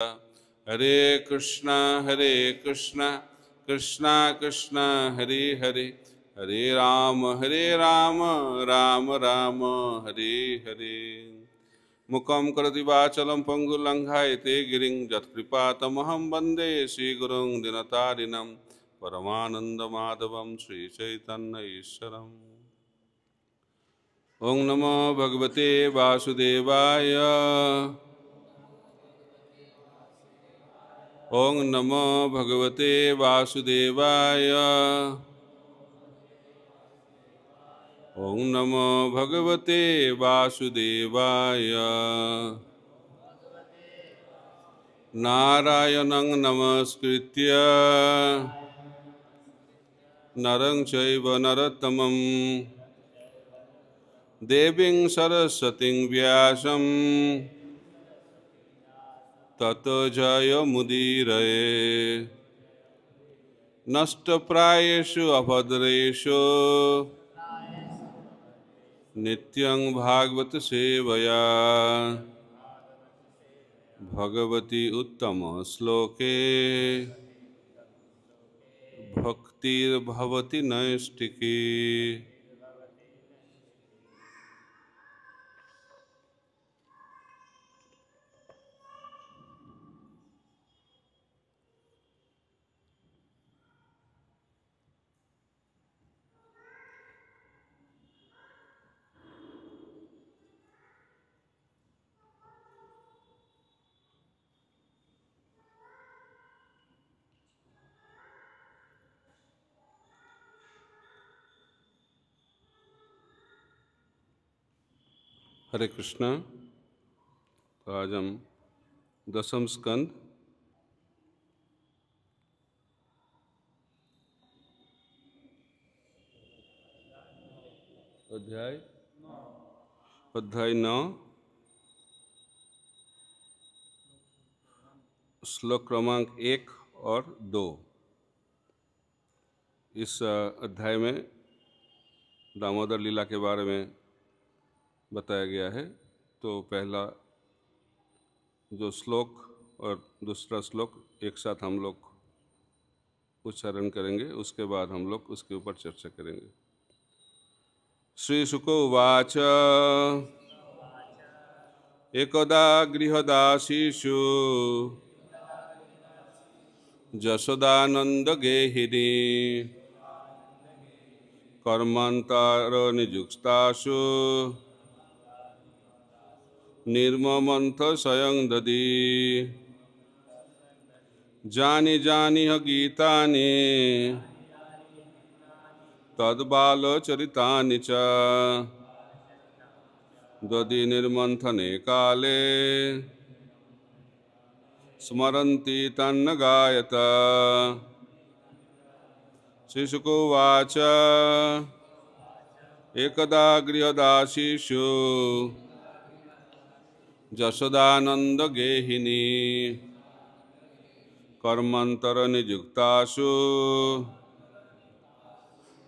हरे कृष्णा कृष्णा कृष्णा हरे हरे, हरे राम राम राम हरे हरे। मुखं करोति वाचालं पङ्गुलङ्घायते गिरिं यत्कृपातमहं वन्दे श्रीगुरुं दिनतारिणं परमानन्दमाधवं श्रीचैतन्य ईश्वरम्। ॐ नमो भगवते वासुदेवाय, ॐ नमो भगवते वासुदेवाय, ॐ नमो भगवते वासुदेवाय। नारायणं नमस्कृत्य नरं चैव नरोत्तमं देवीं सरस्वतीं व्यासं ततो जयमुदीरये। नष्टप्रायेषु अभद्रेषु नित्यं भागवत सेवया भगवती उत्तम श्लोके भक्तिर्भवति नैष्टिकी। हरे कृष्णा। तो आज हम दसम स्कंद अध्याय 9 श्लोक क्रमांक 1 और 2। इस अध्याय में दामोदर लीला के बारे में बताया गया है। तो पहला जो श्लोक और दूसरा श्लोक एक साथ हम लोग उच्चारण करेंगे, उसके बाद हम लोग उसके ऊपर चर्चा करेंगे। श्री शुक उवाच एकदा गृहदासीषु जशोदानंद गेहिनी कर्मांतर निजुक्तासु निर्ममंथ स्वयं ददी जानि जानि ह गीतानि तद्बालचरितानि च ददी निर्मंथने काले स्मरन्ति तन्न गायत। श्रीशुक उवाच एकदा गृहदासीषु जशोदानंद गेहिनी कर्मांतर निजुक्तासु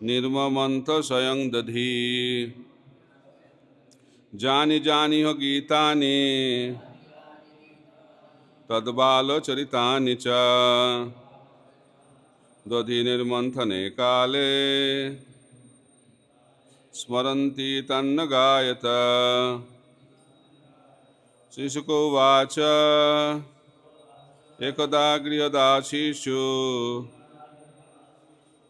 निर्ममंथ स्वयं दधी जानि जानि ह गीतानि तद्बालचरितानि च दधी निर्मंथने काले स्मरन्ति तन्न गायत। श्रीशुक उवाच एकदा गृहदासीषु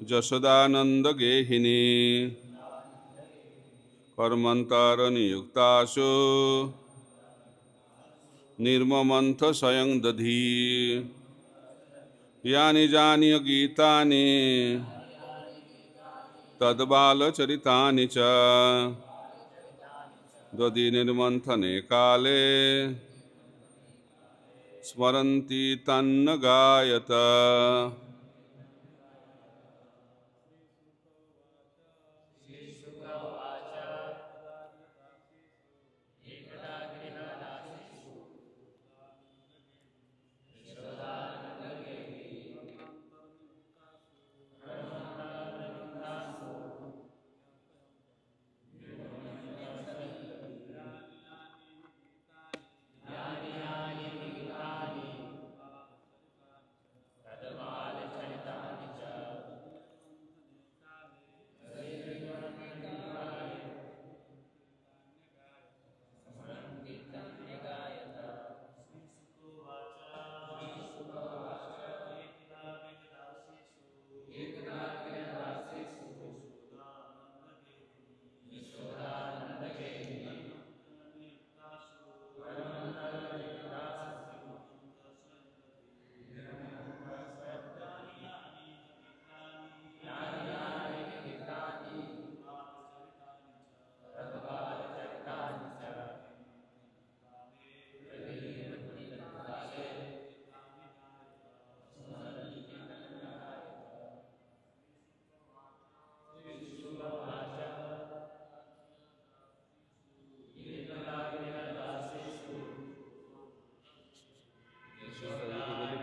जशोदानंद गेहिनी कर्मांतर नियुक्तासु निर्ममंथ स्वयं दधी यानि जानि गीतानि तद्बालचरितानि च दधी निर्मंथने काले स्मरन्ति तन्न गायत।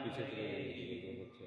पीछे चले जाइए, बहुत अच्छा।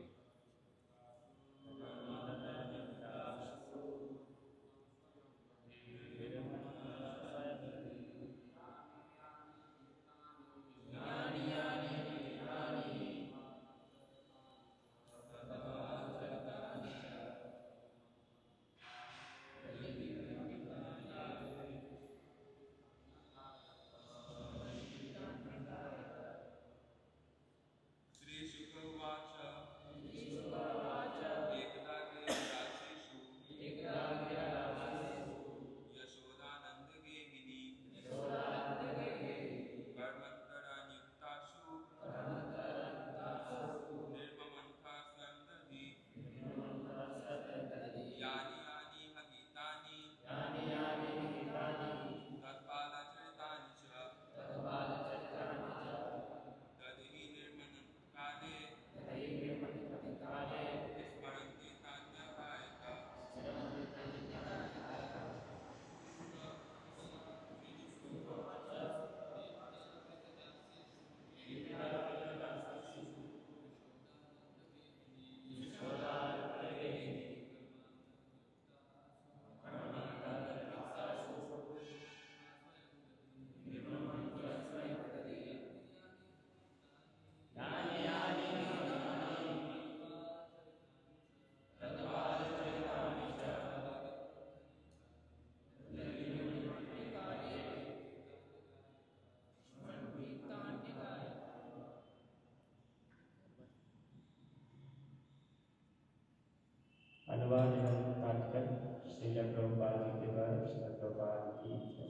अनुवाद एवं तात्पर्य श्रील प्रभुपाद जी के द्वारा श्रील प्रभुपाद की जय।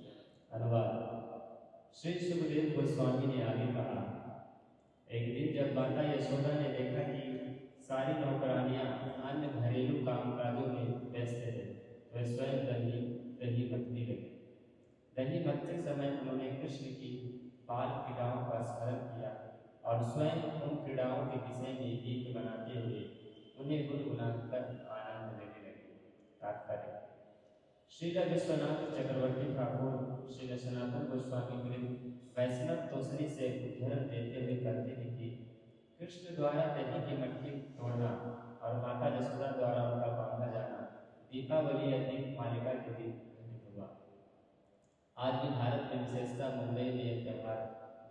अनुवाद। श्री सुखदेव गोस्वामी ने आगे कहा, एक दिन जब माता यशोदा ने देखा कि सारी नौकरानियां अन्य घरेलू कामकाजों में व्यस्त थे, तो वे स्वयं दही मथने लगी। दही मथते समय उन्होंने कृष्ण की बाल क्रीड़ाओं का स्मरण किया और स्वयं उन क्रीड़ाओं के विषय में गीत बनाते हुए उन्हें गुनगुनाकर आनंद लेने लगे। तात्पर्य। श्रील विश्वनाथ चक्रवर्ती ठाकुर श्री सनातन गोस्वामी विरुद्ध वैष्णव तोषणी से उद्धरण देते हुए कहते हैं कि कृष्ण द्वारा दही की मटकी तोड़ना और माता यशोदा द्वारा उनका बांधा जाना दीपावली या दीप मालिका के दिन घटित हुआ। आज भी भारत में विशेषतः मुंबई में यह त्यौहार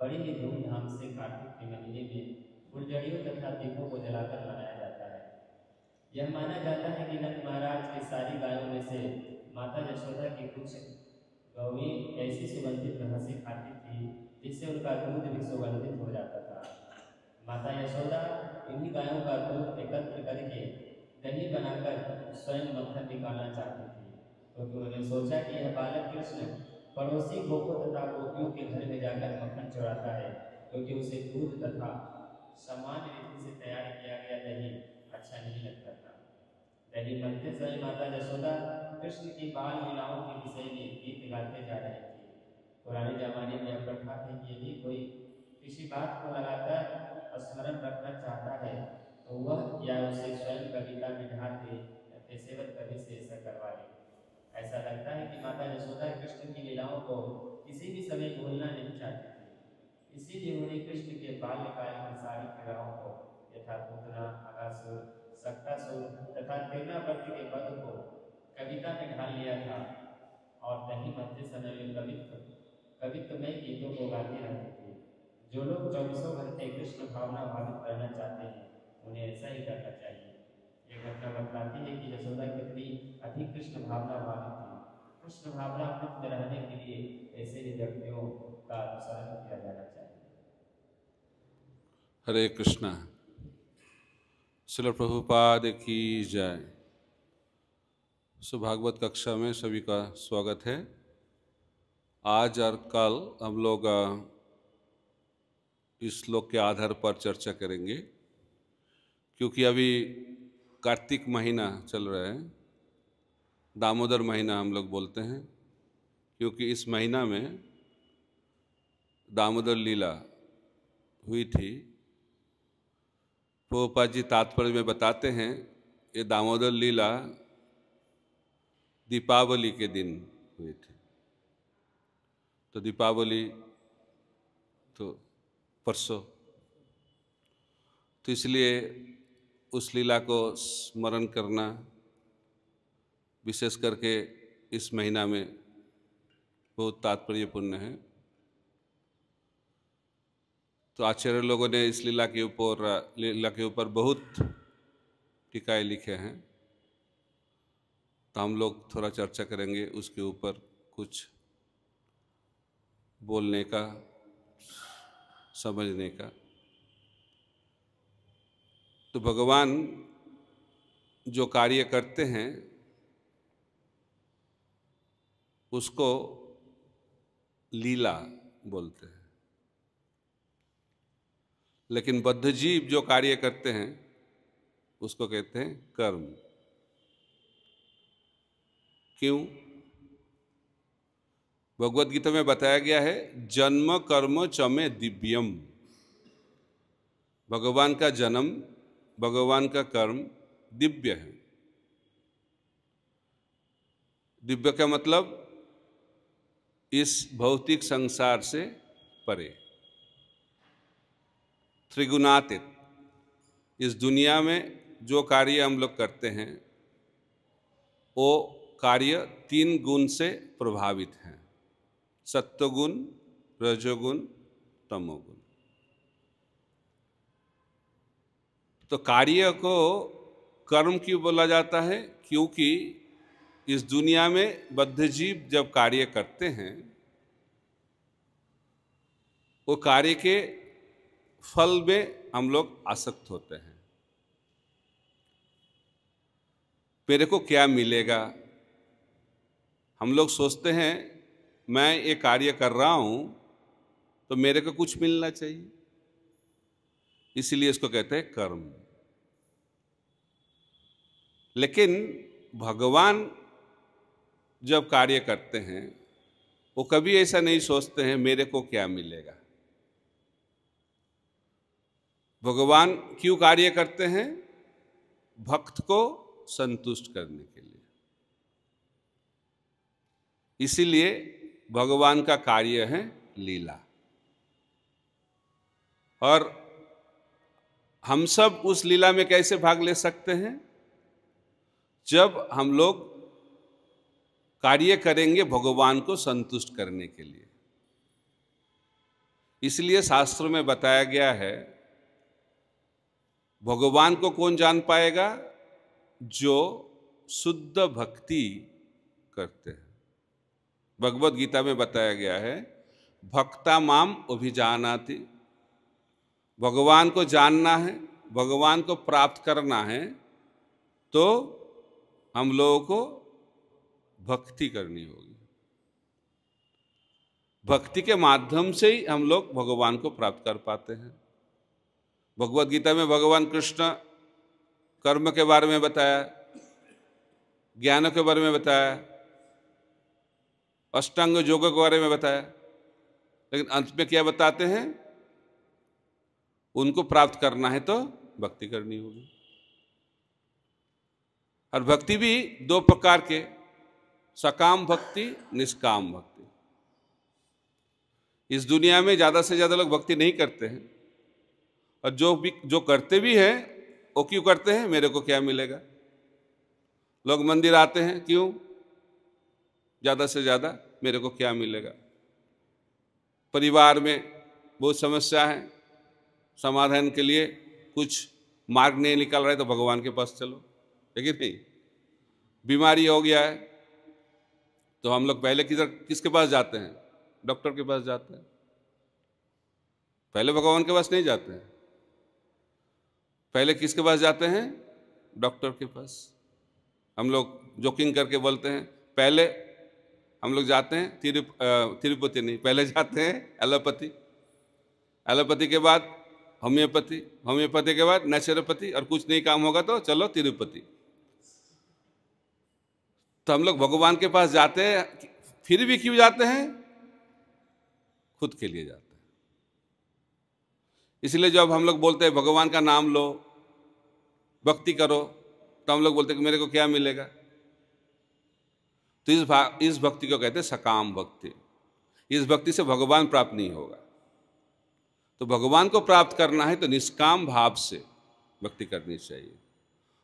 बड़ी ही धूमधाम से कार्तिक के महीने में फुलझड़ियों तथा दीपों को जलाकर मनाया जाता है। यह माना जाता है कि नंद महाराज की सारी गायों में से माता यशोदा की कुछ गौएं ऐसी सुगंधित घासें खाती थी जिससे उनका दूध भी सुगंधित हो जाता था। माता यशोदा इन्हीं गायों का दूध एकत्र करके दही बनाकर स्वयं मक्खन निकालना चाहती थी, क्योंकि उन्होंने सोचा कि यह बालक कृष्ण पड़ोसी गोपों तथा गोपियों के घर में जाकर मक्खन चुराता है, क्योंकि उसे दूध तथा सामान्य रीति से तैयार किया गया दही अच्छा नहीं लगता था। दही मथते समय माता यशोदा कृष्ण की बाल लीलाओं के विषय में गीत गाते जा रहे थे। पुराने जमाने में यह प्रथा थी कि यदि कोई किसी बात को लगातार स्मरण रखना चाहता है तो वह या उसे स्वयं कविता में ढाल दे या पेशेवर कवि से ऐसा करवा ले। ऐसा लगता है कि माता यशोदा कृष्ण की लीलाओं को किसी भी समय भूलना नहीं चाहती थी, इसीलिए उन्हें कृष्ण के बाल्यकाल की सारी क्रीड़ाओं को यथा पूतना, अगासुर, सक्तासुर तथा तेनावर्ती के पद को कविता में ढाल लिया था और दही मथते समय वे कवित्वमय गीतों को गाती रहती थी। जो लोग 24 घंटे कृष्ण भावना भावित करना चाहते हैं उन्हें ऐसा ही करना चाहिए। ये घटना बतलाती है कि यशोदा कितनी अधिक कृष्ण भावना भावित थी। कृष्ण भावना अमृत में रहने के लिए ऐसे ही व्यक्तियों का अनुसरण किया जाना चाहिए। हरे कृष्णा। श्रील प्रभुपाद की जय। भागवत कक्षा में सभी का स्वागत है। आज और कल हम लोग इस श्लोक के आधार पर चर्चा करेंगे, क्योंकि अभी कार्तिक महीना चल रहा है, दामोदर महीना हम लोग बोलते हैं, क्योंकि इस महीना में दामोदर लीला हुई थी। प्रभुपाद जी तात्पर्य में बताते हैं ये दामोदर लीला दीपावली के दिन हुई थी। तो दीपावली तो परसों, तो इसलिए उस लीला को स्मरण करना विशेष करके इस महीना में बहुत तात्पर्यपूर्ण है। तो आचार्य लोगों ने इस लीला के ऊपर बहुत टीकाएं लिखे हैं, तो हम लोग थोड़ा चर्चा करेंगे उसके ऊपर, कुछ बोलने का, समझने का। तो भगवान जो कार्य करते हैं उसको लीला बोलते हैं, लेकिन बद्ध जीव जो कार्य करते हैं उसको कहते हैं कर्म। क्यों? भगवद गीता में बताया गया है, जन्म कर्म चमे दिव्यम। भगवान का जन्म, भगवान का कर्म दिव्य है। दिव्य का मतलब इस भौतिक संसार से परे, त्रिगुणातीत। इस दुनिया में जो कार्य हम लोग करते हैं वो कार्य 3 गुण से प्रभावित हैं, सत्वगुण, रजोगुण, तमोगुण। तो कार्य को कर्म क्यों बोला जाता है? क्योंकि इस दुनिया में बद्ध जीव जब कार्य करते हैं वो कार्य के फल में हम लोग आसक्त होते हैं। मेरे को क्या मिलेगा? हम लोग सोचते हैं मैं ये कार्य कर रहा हूं तो मेरे को कुछ मिलना चाहिए, इसलिए इसको कहते हैं कर्म। लेकिन भगवान जब कार्य करते हैं वो कभी ऐसा नहीं सोचते हैं मेरे को क्या मिलेगा। भगवान क्यों कार्य करते हैं? भक्त को संतुष्ट करने के लिए। इसीलिए भगवान का कार्य है लीला। और हम सब उस लीला में कैसे भाग ले सकते हैं? जब हम लोग कार्य करेंगे भगवान को संतुष्ट करने के लिए। इसलिए शास्त्रों में बताया गया है, भगवान को कौन जान पाएगा? जो शुद्ध भक्ति करते हैं। भगवद गीता में बताया गया है, भक्ता माम अभिजानाति। भगवान को जानना है, भगवान को प्राप्त करना है, तो हम लोगों को भक्ति करनी होगी। भक्ति के माध्यम से ही हम लोग भगवान को प्राप्त कर पाते हैं। भगवद गीता में भगवान कृष्ण कर्म के बारे में बताया, ज्ञान के बारे में बताया, अष्टांग योग के बारे में बताया, लेकिन अंत में क्या बताते हैं? उनको प्राप्त करना है तो भक्ति करनी होगी। और भक्ति भी 2 प्रकार के, सकाम भक्ति, निष्काम भक्ति। इस दुनिया में ज्यादा से ज्यादा लोग भक्ति नहीं करते हैं, और जो करते भी हैं वो क्यों करते हैं? मेरे को क्या मिलेगा। लोग मंदिर आते हैं क्यों? ज्यादा से ज्यादा मेरे को क्या मिलेगा। परिवार में बहुत समस्या है, समाधान के लिए कुछ मार्ग नहीं निकल रहा है तो भगवान के पास चलो, है कि नहीं? बीमारी हो गया है तो हम लोग पहले किसके पास जाते हैं? डॉक्टर के पास जाते हैं, पहले भगवान के पास नहीं जाते हैं। पहले किसके पास जाते हैं? डॉक्टर के पास। हम लोग जोकिंग करके बोलते हैं, पहले हम लोग जाते हैं तिरुपति नहीं, पहले जाते हैं एलोपैथी, एलोपैथी के बाद होम्योपैथी, होम्योपैथी के बाद नेचुरोपैथी, और कुछ नहीं काम होगा तो चलो तिरुपति। तो हम लोग भगवान के पास जाते हैं, फिर भी क्यों जाते हैं? खुद के लिए जाते हैं। इसलिए जब हम लोग बोलते हैं भगवान का नाम लो, भक्ति करो, तो हम लोग बोलते हैं कि मेरे को क्या मिलेगा। तो इस भक्ति को कहते हैं सकाम भक्ति। इस भक्ति से भगवान प्राप्त नहीं होगा। तो भगवान को प्राप्त करना है तो निष्काम भाव से, भक्ति करनी चाहिए।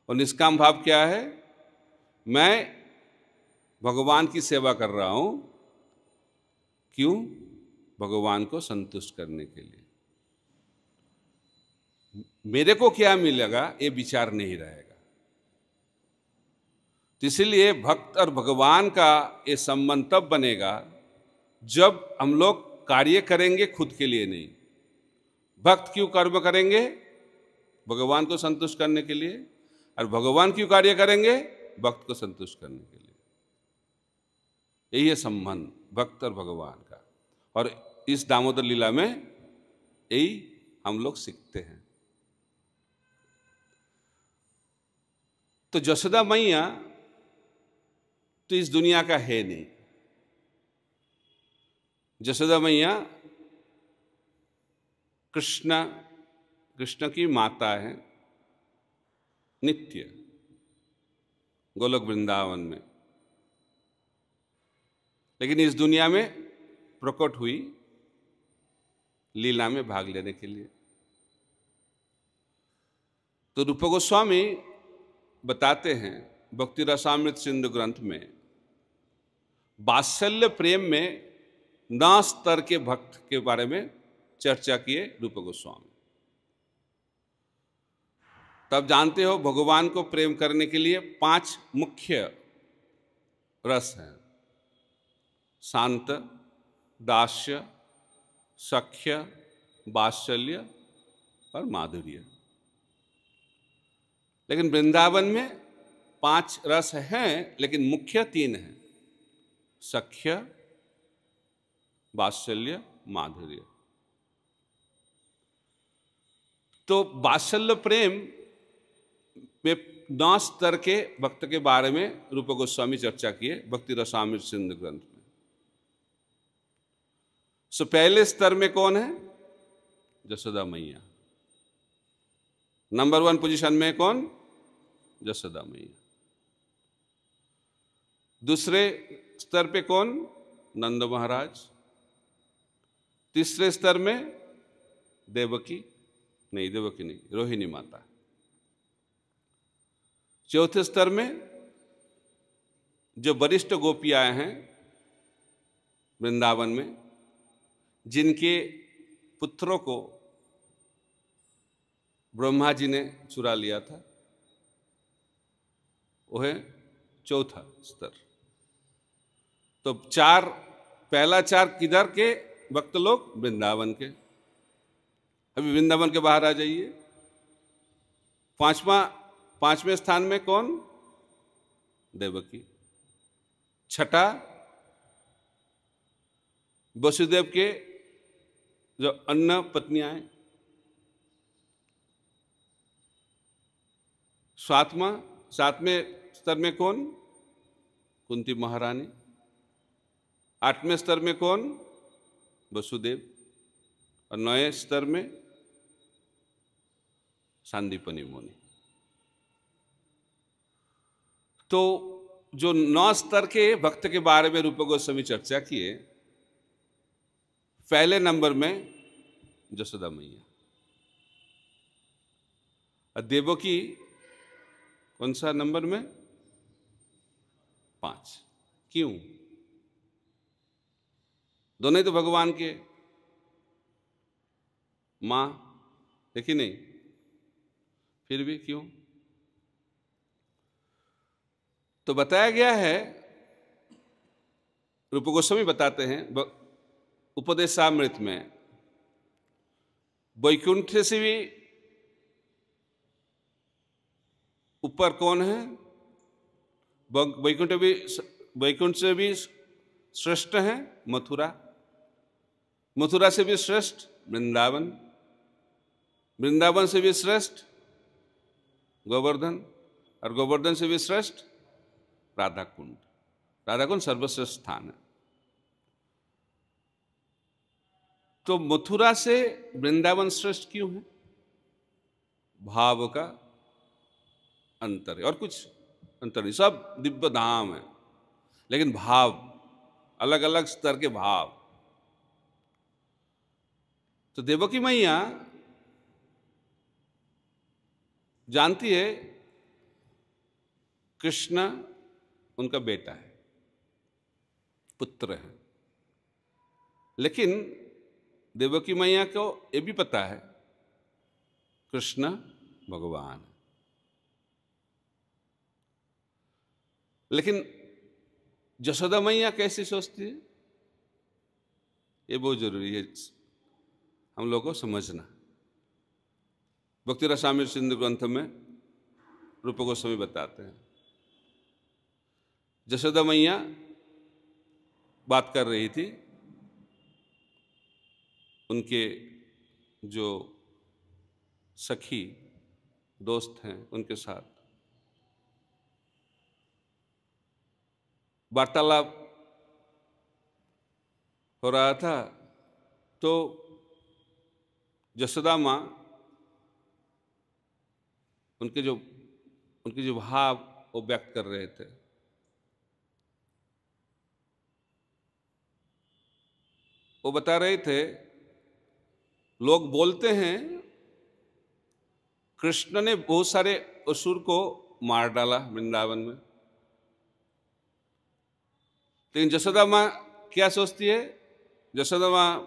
और निष्काम भाव क्या है? मैं भगवान की सेवा कर रहा हूं, क्यों? भगवान को संतुष्ट करने के लिए। मेरे को क्या मिलेगा ये विचार नहीं रहेगा। तो इसलिए भक्त और भगवान का ये संबंध तब बनेगा जब हम लोग कार्य करेंगे खुद के लिए नहीं। भक्त क्यों कर्म करेंगे? भगवान को संतुष्ट करने के लिए। और भगवान क्यों कार्य करेंगे? भक्त को संतुष्ट करने के लिए। यही है संबंध भक्त और भगवान का। और इस दामोदर लीला में यही हम लोग सीखते हैं। तो यशोदा मैया तो इस दुनिया का है नहीं। यशोदा मैया कृष्ण की माता है, नित्य गोलोक वृंदावन में। लेकिन इस दुनिया में प्रकट हुई लीला में भाग लेने के लिए। तो रूप गोस्वामी बताते हैं भक्ति रसामृत सिंधु ग्रंथ में, वात्सल्य प्रेम में 9 स्तर के भक्त के बारे में चर्चा किए रूप गोस्वामी। तब जानते हो भगवान को प्रेम करने के लिए 5 मुख्य रस हैं: शांत, दास्य, सख्य, वात्सल्य और माधुर्य। लेकिन वृंदावन में 5 रस हैं, लेकिन मुख्य 3 हैं: सख्य, वात्सल्य, माधुर्य। तो वात्सल्य प्रेम में 9 स्तर के भक्त के बारे में रूप गोस्वामी चर्चा किए भक्ति रसामृत सिंधु ग्रंथ में। सो पहले स्तर में कौन है? यशोदा मैया। नंबर 1 पोजीशन में कौन? यशोदा मैया। दूसरे स्तर पे कौन? नंद महाराज। तीसरे स्तर में देवकी नहीं, रोहिणी माता। चौथे स्तर में जो वरिष्ठ गोपियां हैं वृंदावन में, जिनके पुत्रों को ब्रह्मा जी ने चुरा लिया था, वो है चौथा स्तर। तो पहला 4 किधर के भक्त लोग? वृंदावन के। अभी वृंदावन के बाहर आ जाइए। 5वें स्थान में कौन? देवकी। छठा वसुदेव के जो अन्य पत्नियां हैं। 7वें स्तर में कौन? कुंती महारानी। 8वें स्तर में कौन? वसुदेव। और 9वें स्तर में सांदीपनि मुनि। तो जो 9 स्तर के भक्त के बारे में रूप गोस्वामी चर्चा किए, पहले नंबर में यशोदा मैया। और देवकी कौन सा नंबर में? 5। क्यों? दोनों ही तो भगवान के मां है कि नहीं? फिर भी क्यों? तो बताया गया है, रूप गोस्वामी बताते हैं उपदेशामृत में, वैकुंठ से भी ऊपर कौन है? वैकुंठ से भी श्रेष्ठ है मथुरा। मथुरा से भी श्रेष्ठ वृंदावन। वृंदावन से भी श्रेष्ठ गोवर्धन। और गोवर्धन से भी श्रेष्ठ राधा कुंड। राधा कुंड सर्वश्रेष्ठ स्थान है। तो मथुरा से वृंदावन श्रेष्ठ क्यों है? भाव का अंतर है, और कुछ अंतर नहीं। सब दिव्य धाम है, लेकिन भाव, अलग अलग स्तर के भाव। तो देवकी मैया जानती है कृष्ण उनका बेटा है, पुत्र है, लेकिन देवकी मैया को ये भी पता है कृष्ण भगवान है। लेकिन यशोदा मैया कैसे सोचती है, ये बहुत जरूरी है हम लोगों को समझना। भक्ति रसामृत सिंधु ग्रंथ में रूप गोस्वामी बताते हैं, यशोदा मैया बात कर रही थी उनके जो सखी दोस्त हैं उनके साथ, वार्तालाप हो रहा था। तो यशोदा माँ उनके जो भाव वो व्यक्त कर रहे थे। वो बता रहे थे लोग बोलते हैं कृष्ण ने बहुत सारे असुर को मार डाला वृंदावन में, लेकिन यशोदा माँ क्या सोचती है, यशोदा माँ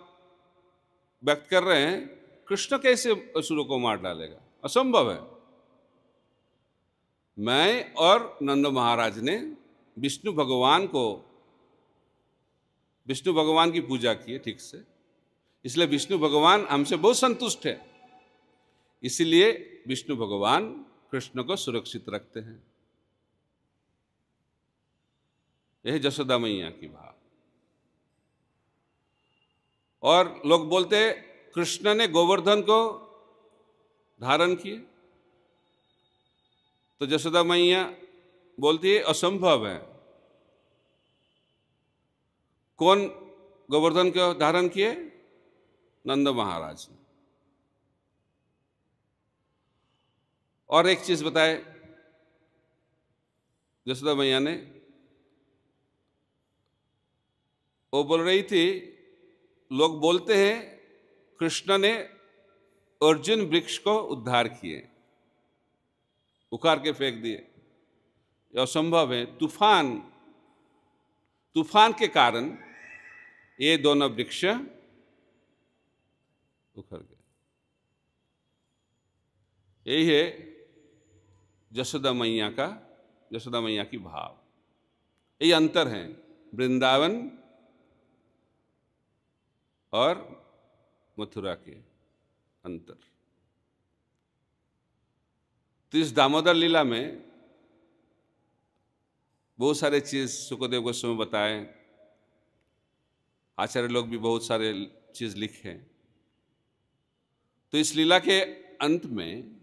व्यक्त कर रहे हैं कृष्ण कैसे असुरों को मार डालेगा, असंभव है। मैं और नंद महाराज ने विष्णु भगवान की पूजा की है ठीक से, इसलिए विष्णु भगवान हमसे बहुत संतुष्ट है, इसलिए विष्णु भगवान कृष्ण को सुरक्षित रखते हैं। यह यशोदा मैया की भाव। और लोग बोलते कृष्ण ने गोवर्धन को धारण किए, तो यशोदा मैया बोलती है असंभव है। कौन गोवर्धन को धारण किए? नंद महाराज ने। और एक चीज बताए यशोदा मैया ने, वो बोल रही थी लोग बोलते हैं कृष्ण ने अर्जुन वृक्ष को उद्धार किए, उखाड़ के फेंक दिए, यह असंभव है। तूफान के कारण ये दोनों वृक्ष उखड़ गए। यही है यशोदा मैया की भाव। यही अंतर है वृंदावन और मथुरा के अंतर। तो इस दामोदर लीला में बहुत सारे चीज सुखदेव गोस्वामी बताए, आचार्य लोग भी बहुत सारे चीज लिखे। तो इस लीला के अंत में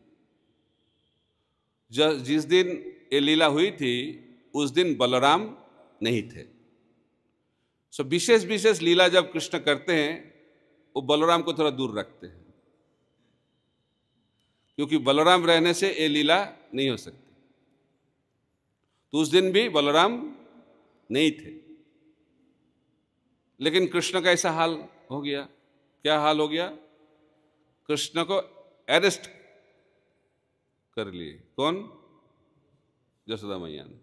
जिस दिन ये लीला हुई थी उस दिन बलराम नहीं थे। सो विशेष लीला जब कृष्ण करते हैं वो बलराम को थोड़ा दूर रखते हैं, क्योंकि बलराम रहने से ये लीला नहीं हो सकती। तो उस दिन भी बलराम नहीं थे, लेकिन कृष्ण का ऐसा हाल हो गया। क्या हाल हो गया? कृष्ण को अरेस्ट कर लिए। कौन? यशोदा मैया ने।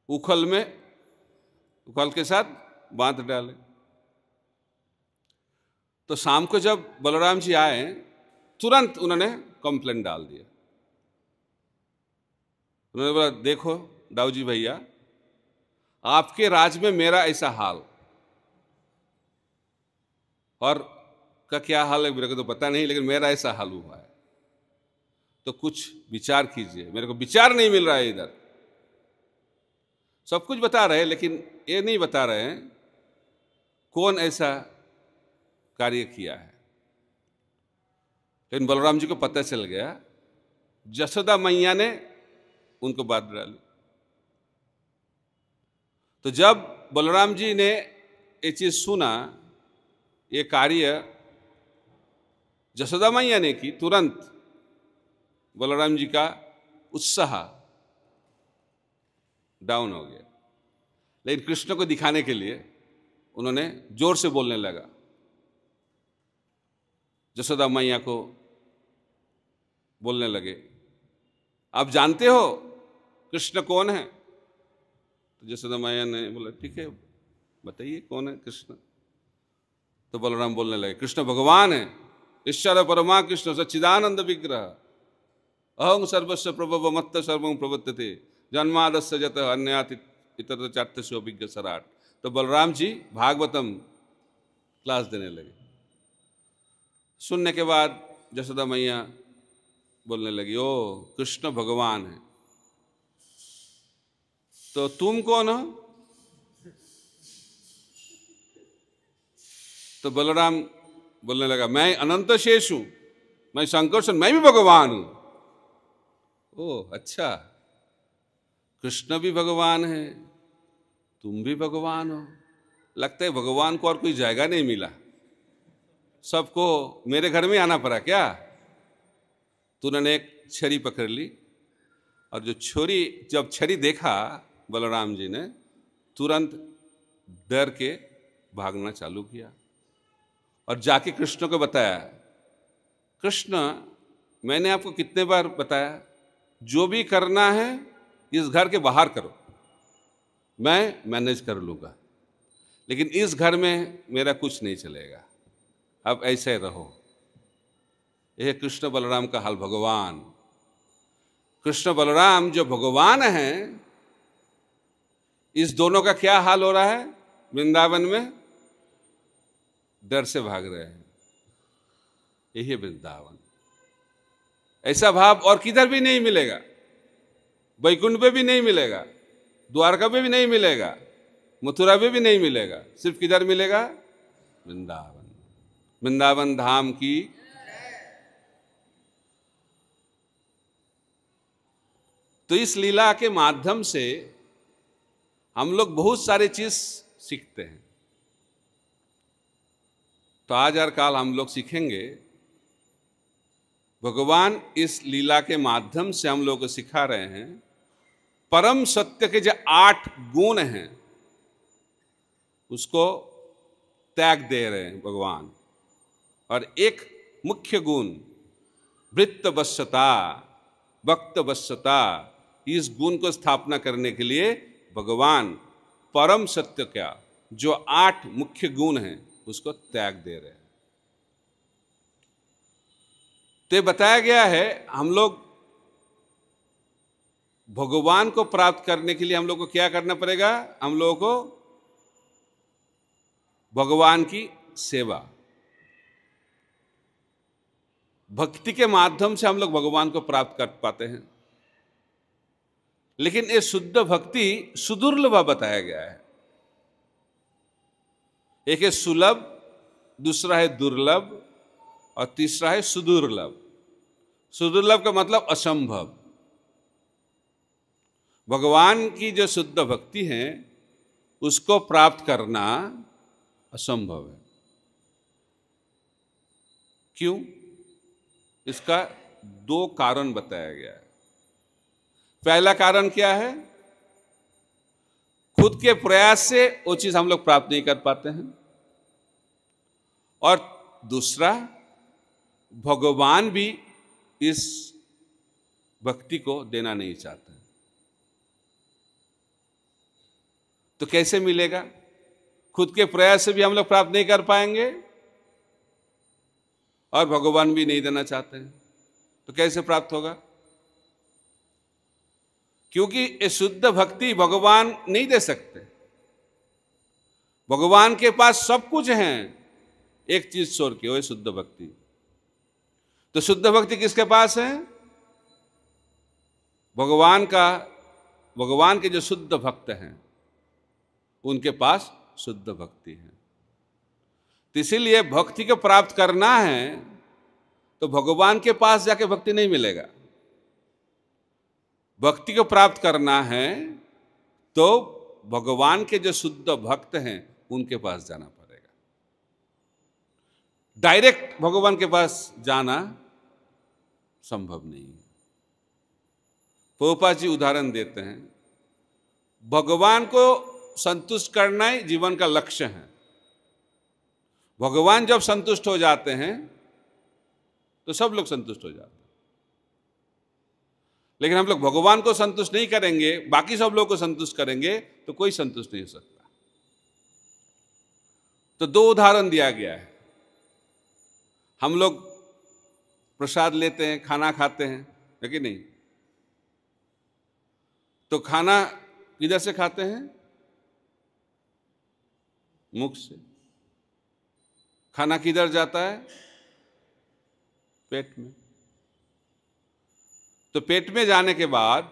उखल के साथ बांध डाले। तो शाम को जब बलराम जी आए तुरंत उन्होंने कंप्लेंट डाल दिया। उन्होंने बोला देखो दाऊ जी भैया, आपके राज में मेरा ऐसा हाल, और का क्या हाल है मेरे को तो पता नहीं, लेकिन मेरा ऐसा हाल हुआ है, तो कुछ विचार कीजिए। मेरे को विचार नहीं मिल रहा है। इधर सब कुछ बता रहे हैं, लेकिन ये नहीं बता रहे हैं कौन ऐसा कार्य किया है। लेकिन बलराम जी को पता चल गया, यशोदा मैया ने उनको बात डाली। तो जब बलराम जी ने ये चीज सुना, ये कार्य यशोदा मैया ने की, तुरंत बलराम जी का उत्साह डाउन हो गया। लेकिन कृष्ण को दिखाने के लिए उन्होंने जोर से बोलने लगा। यशोदा मैया को बोलने लगे, आप जानते हो कृष्ण कौन है? तो यशोदा मैया ने बोला, ठीक है बताइए कौन है कृष्ण। तो बलराम बोलने लगे, कृष्ण भगवान है, ईश्वर परमा कृष्ण सच्चिदानंद विग्रह, अहं सर्वस्व प्रभव मत्त सर्वं प्रवर्तते जन्मादस्य जत अन्यात इतर चार्थ विज्ञ सराट। तो बलराम जी भागवतम क्लास देने लगे। सुनने के बाद यशोदा मैया बोलने लगी, ओ कृष्ण भगवान है, तो तुम कौन हो? तो बलराम बोलने लगा, मैं अनंत शेष हूं, मैं संकर्षण, मैं भी भगवान हूं। ओह अच्छा, कृष्ण भी भगवान है, तुम भी भगवान हो। लगता है भगवान को और कोई जगह नहीं मिला, सबको मेरे घर में आना पड़ा क्या? तो उन्होंने एक छड़ी पकड़ ली, और जब छड़ी देखा बलराम जी ने, तुरंत डर के भागना चालू किया और जाके कृष्ण को बताया, कृष्ण मैंने आपको कितने बार बताया, जो भी करना है इस घर के बाहर करो, मैं मैनेज कर लूँगा, लेकिन इस घर में मेरा कुछ नहीं चलेगा, अब ऐसे रहो। यह कृष्ण बलराम का हाल। भगवान कृष्ण बलराम जो भगवान हैं, इस दोनों का क्या हाल हो रहा है? वृंदावन में डर से भाग रहे हैं। यही वृंदावन। ऐसा भाव और किधर भी नहीं मिलेगा, वैकुंठ पे भी नहीं मिलेगा, द्वारका पे भी नहीं मिलेगा, मथुरा पे भी नहीं मिलेगा, सिर्फ किधर मिलेगा? वृंदावन। वृंदावन धाम की। तो इस लीला के माध्यम से हम लोग बहुत सारे चीज सीखते हैं। तो आज और कल हम लोग सीखेंगे, भगवान इस लीला के माध्यम से हम लोग को सिखा रहे हैं, परम सत्य के जो 8 गुण हैं उसको त्याग दे रहे हैं भगवान। और एक मुख्य गुण वृत्तवश्यता, भक्तवश्यता, इस गुण को स्थापना करने के लिए भगवान परम सत्य का जो 8 मुख्य गुण हैं उसको त्याग दे रहे हैं। तो ये बताया गया है, हम लोग भगवान को प्राप्त करने के लिए हम लोग को क्या करना पड़ेगा? हम लोगों को भगवान की सेवा, भक्ति के माध्यम से हम लोग भगवान को प्राप्त कर पाते हैं। लेकिन ये शुद्ध भक्ति सुदुर्लभ बताया गया है। एक है सुलभ, दूसरा है दुर्लभ, और तीसरा है सुदुर्लभ। सुदुर्लभ का मतलब असंभव। भगवान की जो शुद्ध भक्ति है उसको प्राप्त करना असंभव है। क्यों? इसका 2 कारण बताया गया है। पहला कारण क्या है? खुद के प्रयास से वो चीज हम लोग प्राप्त नहीं कर पाते हैं, और दूसरा, भगवान भी इस भक्ति को देना नहीं चाहते। तो कैसे मिलेगा? खुद के प्रयास से भी हम लोग प्राप्त नहीं कर पाएंगे और भगवान भी नहीं देना चाहते हैं, तो कैसे प्राप्त होगा? क्योंकि ये शुद्ध भक्ति भगवान नहीं दे सकते। भगवान के पास सब कुछ है, एक चीज छोड़ के, वो है शुद्ध भक्ति। तो शुद्ध भक्ति किसके पास है? भगवान के जो शुद्ध भक्त हैं उनके पास शुद्ध भक्ति है। तो इसीलिए भक्ति को प्राप्त करना है तो भगवान के पास जाके भक्ति नहीं मिलेगा। भक्ति को प्राप्त करना है तो भगवान के जो शुद्ध भक्त हैं उनके पास जाना पड़ेगा। डायरेक्ट भगवान के पास जाना संभव नहीं है। प्रभुपाद जी उदाहरण देते हैं, भगवान को संतुष्ट करना ही जीवन का लक्ष्य है। भगवान जब संतुष्ट हो जाते हैं तो सब लोग संतुष्ट हो जाते हैं। लेकिन हम लोग भगवान को संतुष्ट नहीं करेंगे, बाकी सब लोग को संतुष्ट करेंगे, तो कोई संतुष्ट नहीं हो सकता। तो दो उदाहरण दिया गया है। हम लोग प्रसाद लेते हैं, खाना खाते हैं, है कि नहीं? तो खाना किधर से खाते हैं? मुख से। खाना किधर जाता है? पेट में। तो पेट में जाने के बाद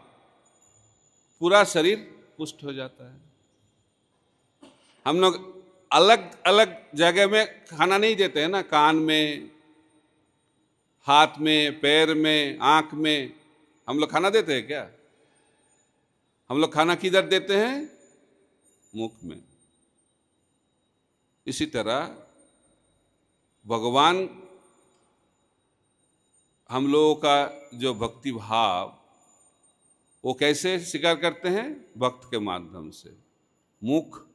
पूरा शरीर पुष्ट हो जाता है। हम लोग अलग अलग जगह में खाना नहीं देते हैं ना, कान में, हाथ में, पैर में, आंख में हम लोग खाना देते हैं क्या? हम लोग खाना किधर देते हैं? मुख में। इसी तरह भगवान हम लोगों का जो भक्ति भाव वो कैसे स्वीकार करते हैं? भक्त के माध्यम से। मुख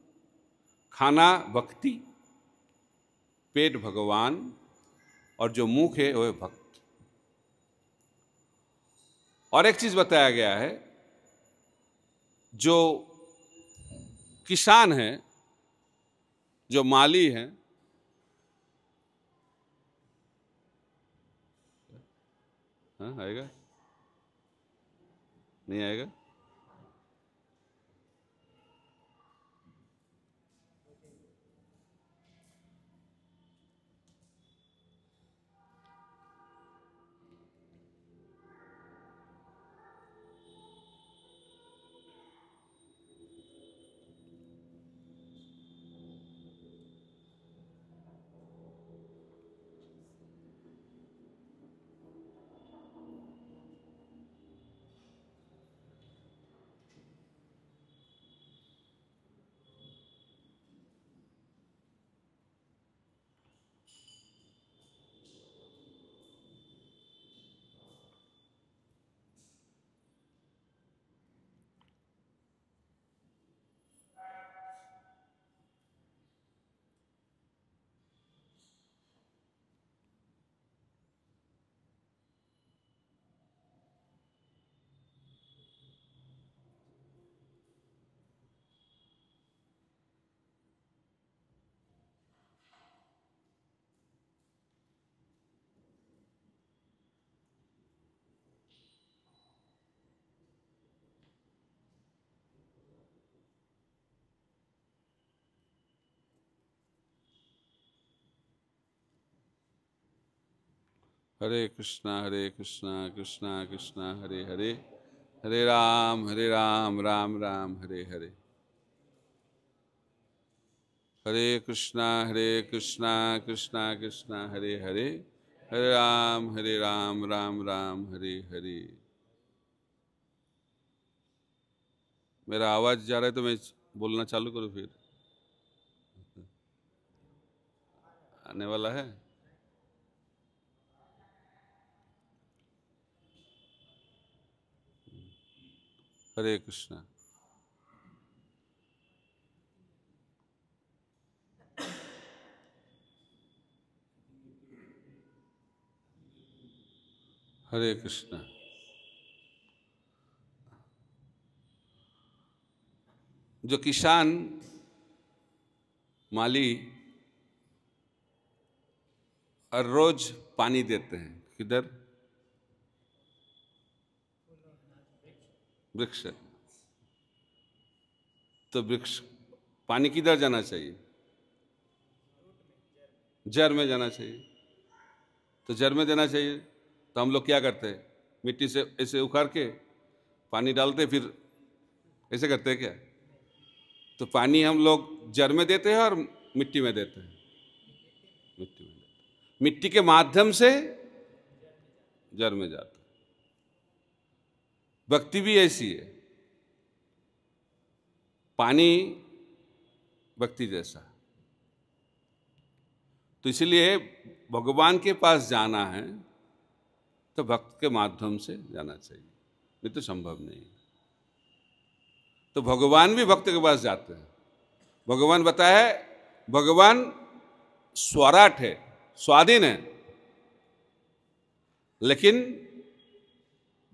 खाना भक्ति, पेट भगवान, और जो मुख है वह भक्त। और एक चीज बताया गया है, जो किसान है, जो माली है, हाँ आएगा नहीं आएगा? हरे कृष्णा कृष्णा कृष्णा हरे हरे, हरे राम राम राम हरे हरे। हरे कृष्णा कृष्णा कृष्णा हरे हरे, हरे राम राम राम हरे हरे। मेरा आवाज जा रहा है तो मैं बोलना चालू करूं? फिर आने वाला है। हरे कृष्णा। हरे कृष्णा। जो किसान माली हर रोज पानी देते हैं, किधर? वृक्ष। तो वृक्ष पानी किधर जाना चाहिए? जड़ में जाना चाहिए। तो जड़ में देना चाहिए। तो हम लोग क्या करते हैं? मिट्टी से ऐसे उखाड़ के पानी डालते, फिर ऐसे करते हैं क्या? तो पानी हम लोग जड़ में देते हैं और मिट्टी में देते हैं। मिट्टी में देते हैं, मिट्टी के माध्यम से जड़ में जाता है। भक्ति भी ऐसी है, पानी भक्ति जैसा। तो इसलिए भगवान के पास जाना है तो भक्त के माध्यम से जाना चाहिए, नहीं तो संभव नहीं। तो भगवान भी भक्त के पास जाते हैं। भगवान बताया है, भगवान स्वराट है, स्वाधीन है, लेकिन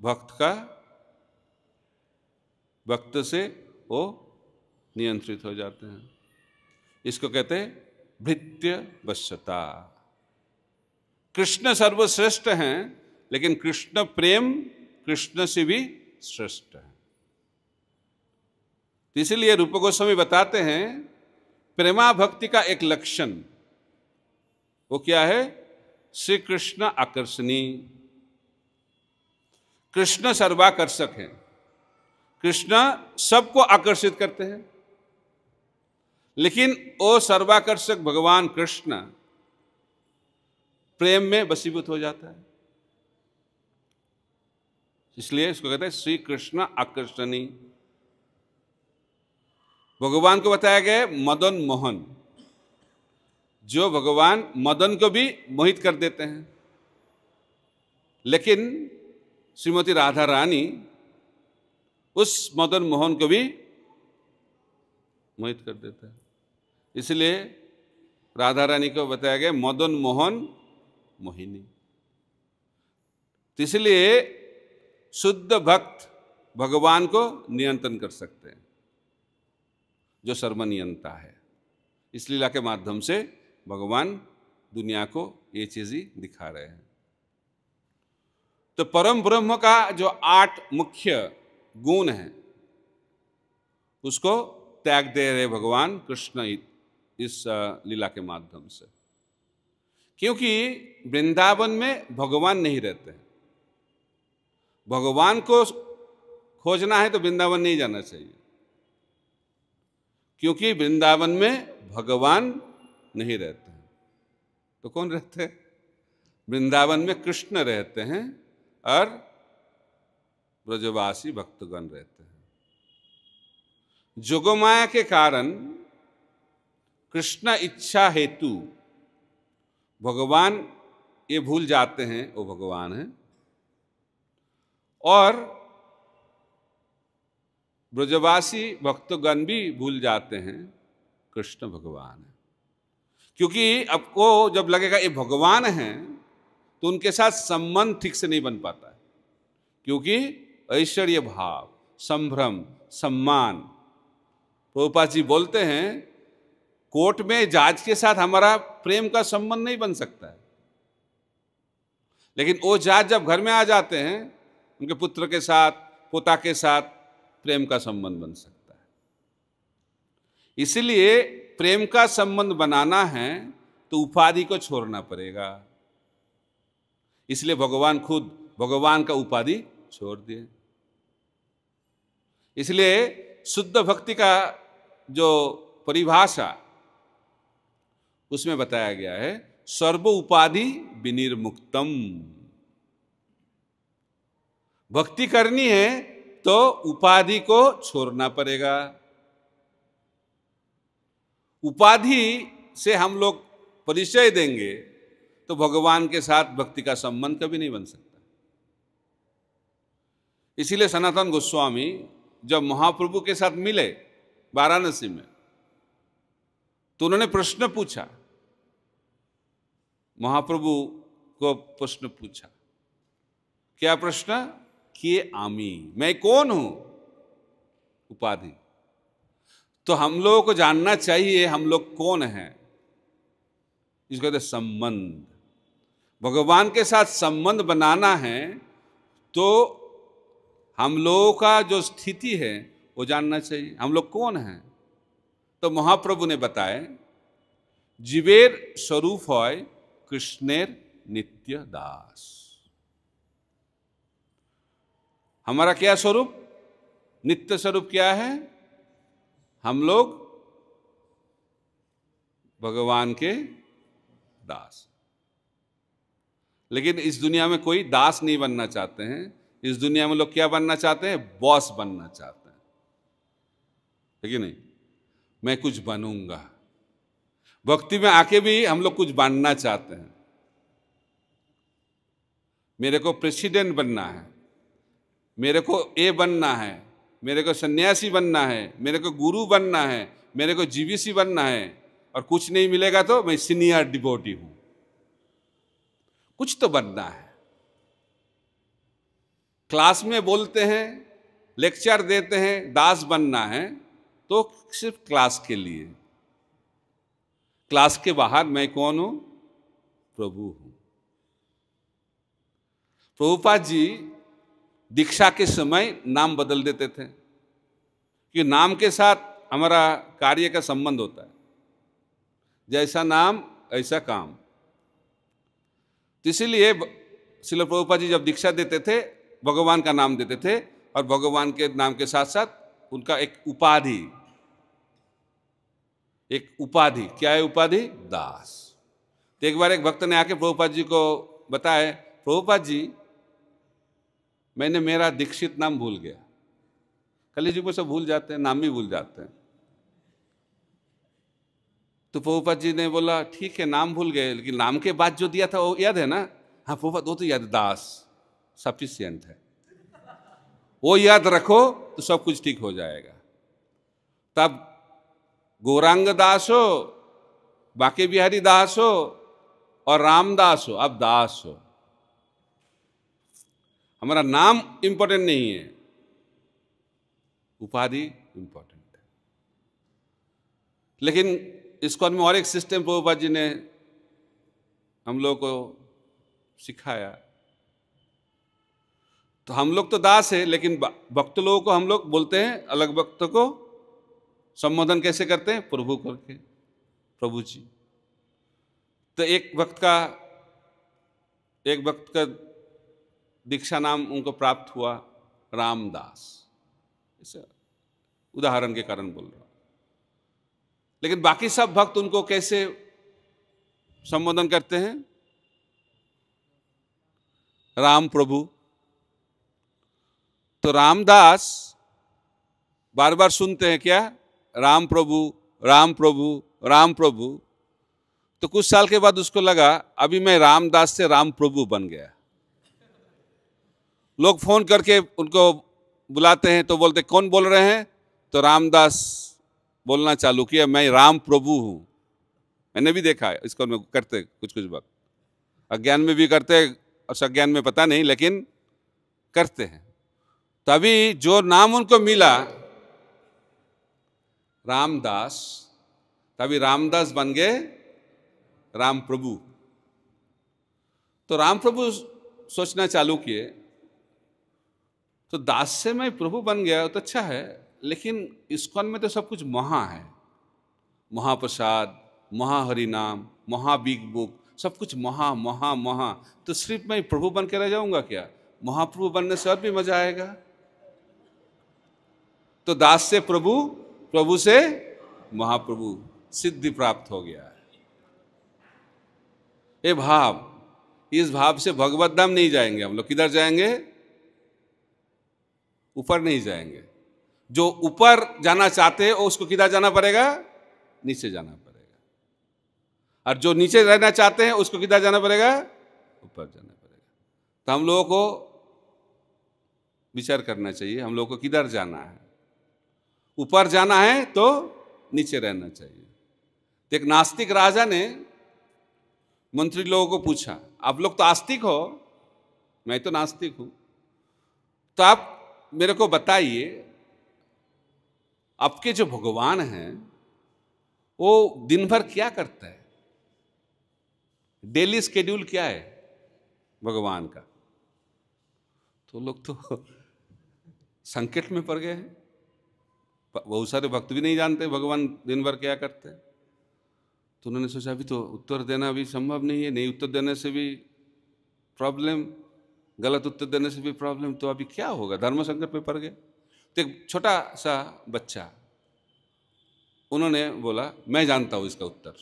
भक्त का वक्त से वो नियंत्रित हो जाते हैं। इसको कहते हैं भृत्य वश्यता। कृष्ण सर्वश्रेष्ठ हैं, लेकिन कृष्ण प्रेम कृष्ण से भी श्रेष्ठ है। इसलिए रूप गोस्वामी बताते हैं प्रेमा भक्ति का एक लक्षण वो क्या है? श्री कृष्ण आकर्षणी। कृष्ण सर्वाकर्षक है, कृष्ण सबको आकर्षित करते हैं, लेकिन वो सर्वाकर्षक भगवान कृष्ण प्रेम में वशीभूत हो जाता है। इसलिए इसको कहते हैं श्री कृष्ण आकर्षणी। भगवान को बताया गया है मदन मोहन, जो भगवान मदन को भी मोहित कर देते हैं, लेकिन श्रीमती राधा रानी उस मदन मोहन को भी मोहित कर देता है। इसलिए राधा रानी को बताया गया मदन मोहन मोहिनी। इसलिए शुद्ध भक्त भगवान को नियंत्रण कर सकते हैं, जो सर्वनियंता है। इस लीला के माध्यम से भगवान दुनिया को ये चीज ही दिखा रहे हैं। तो परम ब्रह्म का जो 8 मुख्य गुण है उसको त्याग दे रहे भगवान कृष्ण इस लीला के माध्यम से, क्योंकि वृंदावन में भगवान नहीं रहते हैं। भगवान को खोजना है तो वृंदावन नहीं जाना चाहिए, क्योंकि वृंदावन में भगवान नहीं रहते हैं। तो कौन रहते हैं? वृंदावन में कृष्ण रहते हैं और ब्रजवासी भक्तगण रहते हैं। जोगमाया के कारण कृष्ण इच्छा हेतु भगवान ये भूल जाते हैं वो भगवान है, और ब्रजवासी भक्तगण भी भूल जाते हैं कृष्ण भगवान है। क्योंकि आपको जब लगेगा ये भगवान है तो उनके साथ संबंध ठीक से नहीं बन पाता है, क्योंकि ऐश्वर्य भाव, संभ्रम, सम्मान। प्रभुपाद जी बोलते हैं कोर्ट में जज के साथ हमारा प्रेम का संबंध नहीं बन सकता है, लेकिन वो जज जब घर में आ जाते हैं उनके पुत्र के साथ, पोता के साथ प्रेम का संबंध बन सकता है। इसलिए प्रेम का संबंध बनाना है तो उपाधि को छोड़ना पड़ेगा। इसलिए भगवान खुद भगवान का उपाधि छोड़ दिए। इसलिए शुद्ध भक्ति का जो परिभाषा उसमें बताया गया है सर्व उपाधि विनिर्मुक्तम। भक्ति करनी है तो उपाधि को छोड़ना पड़ेगा। उपाधि से हम लोग परिचय देंगे तो भगवान के साथ भक्ति का संबंध कभी नहीं बन सकता। इसीलिए सनातन गोस्वामी जब महाप्रभु के साथ मिले वाराणसी में तो उन्होंने प्रश्न पूछा, महाप्रभु को प्रश्न पूछा। क्या प्रश्न? कि आमी, मैं कौन हूं? उपाधि। तो हम लोगों को जानना चाहिए हम लोग कौन हैं। इसको कहते संबंध। भगवान के साथ संबंध बनाना है तो हम लोगों का जो स्थिति है वो जानना चाहिए, हम लोग कौन हैं। तो महाप्रभु ने बताया जीवेर स्वरूप है कृष्णेर नित्य दास। हमारा क्या स्वरूप? नित्य स्वरूप क्या है? हम लोग भगवान के दास। लेकिन इस दुनिया में कोई दास नहीं बनना चाहते हैं। इस दुनिया में लोग क्या बनना चाहते हैं? बॉस बनना चाहते हैं, है कि नहीं? मैं कुछ बनूंगा। भक्ति में आके भी हम लोग कुछ बनना चाहते हैं। मेरे को प्रेसिडेंट बनना है, मेरे को ये बनना है, मेरे को सन्यासी बनना है, मेरे को गुरु बनना है, मेरे को जीवीसी बनना है, और कुछ नहीं मिलेगा तो मैं सीनियर डिवोटी हूं। कुछ तो बनना है। क्लास में बोलते हैं लेक्चर देते हैं दास बनना है तो सिर्फ क्लास के लिए, क्लास के बाहर मैं कौन हूं? प्रभु हूं। प्रभुपाद जी दीक्षा के समय नाम बदल देते थे कि नाम के साथ हमारा कार्य का संबंध होता है, जैसा नाम ऐसा काम। तो इसीलिए श्रील प्रभुपाद जी जब दीक्षा देते थे भगवान का नाम देते थे, और भगवान के नाम के साथ साथ उनका एक उपाधि, क्या है उपाधि? दास। तो एक बार एक भक्त ने आके प्रभुपाद जी को बताया, प्रभुपाद जी मैंने मेरा दीक्षित नाम भूल गया। कली जी को सब भूल जाते हैं, नाम भी भूल जाते हैं। तो प्रभुपाद जी ने बोला ठीक है नाम भूल गए, लेकिन नाम के बाद जो दिया था वो याद है ना? हाँ प्रभुपाद वो तो याद, दास सफिशिएंट है, वो याद रखो तो सब कुछ ठीक हो जाएगा। तब गौरांग दास हो, बाके बिहारी दास हो और रामदास हो, अब दास हो। हमारा नाम इंपॉर्टेंट नहीं है, उपाधि इंपॉर्टेंट है। लेकिन इस्कॉन में और एक सिस्टम प्रभुपाद जी ने हम लोग को सिखाया। तो हम लोग तो दास है, लेकिन भक्त लोगों को हम लोग बोलते हैं, अलग भक्त को संबोधन कैसे करते हैं? प्रभु करके, प्रभु जी। तो एक भक्त का दीक्षा नाम उनको प्राप्त हुआ रामदास, इसे उदाहरण के कारण बोल रहा हूं। लेकिन बाकी सब भक्त उनको कैसे संबोधन करते हैं? राम प्रभु। तो रामदास बार बार सुनते हैं क्या? राम प्रभु, राम प्रभु, राम प्रभु। तो कुछ साल के बाद उसको लगा अभी मैं रामदास से राम प्रभु बन गया। लोग फोन करके उनको बुलाते हैं तो बोलते कौन बोल रहे हैं? तो रामदास बोलना चालू किया, मैं राम प्रभु हूं। मैंने भी देखा है इसको में करते कुछ वक्त, अज्ञान में भी करते और सज्ञान में पता नहीं, लेकिन करते हैं। तभी जो नाम उनको मिला रामदास, तभी रामदास बन गए राम प्रभु। तो राम प्रभु सोचना चालू किए, तो दास से मैं प्रभु बन गया तो अच्छा है, लेकिन इस्कॉन में तो सब कुछ महा है, महाप्रसाद, महाहरि नाम, महाबिग बुक, सब कुछ महा महा महा। तो सिर्फ मैं प्रभु बन के रह जाऊंगा क्या? महाप्रभु बनने से और भी मजा आएगा। तो दास से प्रभु, प्रभु से महाप्रभु, सिद्धि प्राप्त हो गया है। ये भाव, इस भाव से भगवत धाम नहीं जाएंगे हम लोग। किधर जाएंगे? ऊपर नहीं जाएंगे। जो ऊपर जाना चाहते हैं उसको किधर जाना पड़ेगा? नीचे जाना पड़ेगा। और जो नीचे रहना चाहते हैं उसको किधर जाना पड़ेगा? ऊपर जाना पड़ेगा। तो हम लोगों को विचार करना चाहिए, हम लोगों को किधर जाना है। ऊपर जाना है तो नीचे रहना चाहिए। तो एक नास्तिक राजा ने मंत्री लोगों को पूछा, आप लोग तो आस्तिक हो, मैं तो नास्तिक हूं, तो आप मेरे को बताइए आपके जो भगवान हैं वो दिन भर क्या करता है? डेली स्केड्यूल क्या है भगवान का? तो लोग तो संकट में पड़ गए हैं। बहुत सारे भक्त भी नहीं जानते भगवान दिन भर क्या करते हैं। तो उन्होंने सोचा अभी तो उत्तर देना भी संभव नहीं है, नहीं उत्तर देने से भी प्रॉब्लम, गलत उत्तर देने से भी प्रॉब्लम, तो अभी क्या होगा? धर्म संकट में पड़ गए। तो एक छोटा सा बच्चा, उन्होंने बोला मैं जानता हूं इसका उत्तर।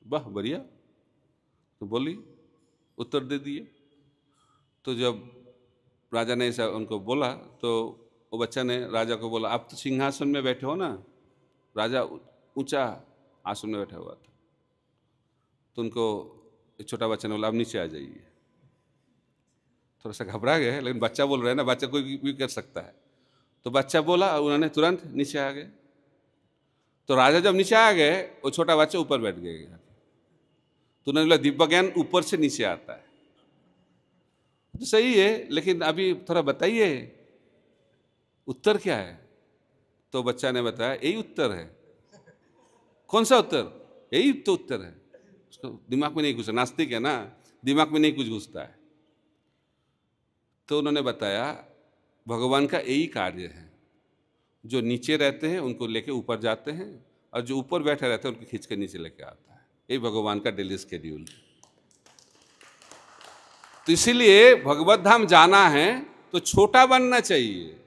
वाह बढ़िया, तो बोली उत्तर दे दिए। तो जब राजा ने ऐसा उनको बोला तो वो बच्चा ने राजा को बोला आप तो सिंहासन में बैठे हो ना। राजा ऊंचा आसन में बैठा हुआ था। तो उनको एक छोटा बच्चा ने बोला आप नीचे आ जाइए। थोड़ा सा घबरा गए, लेकिन बच्चा बोल रहे हैं ना, बच्चा कोई भी कर सकता है। तो बच्चा बोला, उन्होंने तुरंत नीचे आ गए। तो राजा जब नीचे आ गए वो छोटा बच्चा ऊपर बैठ गया। तो उन्होंने बोला दिव्य ज्ञान ऊपर से नीचे आता है। तो सही है, लेकिन अभी थोड़ा बताइए उत्तर क्या है? तो बच्चा ने बताया यही उत्तर है। कौन सा उत्तर? यही तो उत्तर है। उसको दिमाग में नहीं घुसा, नास्तिक है ना, दिमाग में नहीं कुछ घुसता है। तो उन्होंने बताया भगवान का यही कार्य है, जो नीचे रहते हैं उनको लेके ऊपर जाते हैं, और जो ऊपर बैठे रहते हैं उनको खींच के नीचे लेके आता है। यही भगवान का डेली शेड्यूल। तो इसीलिए भगवत धाम जाना है तो छोटा बनना चाहिए।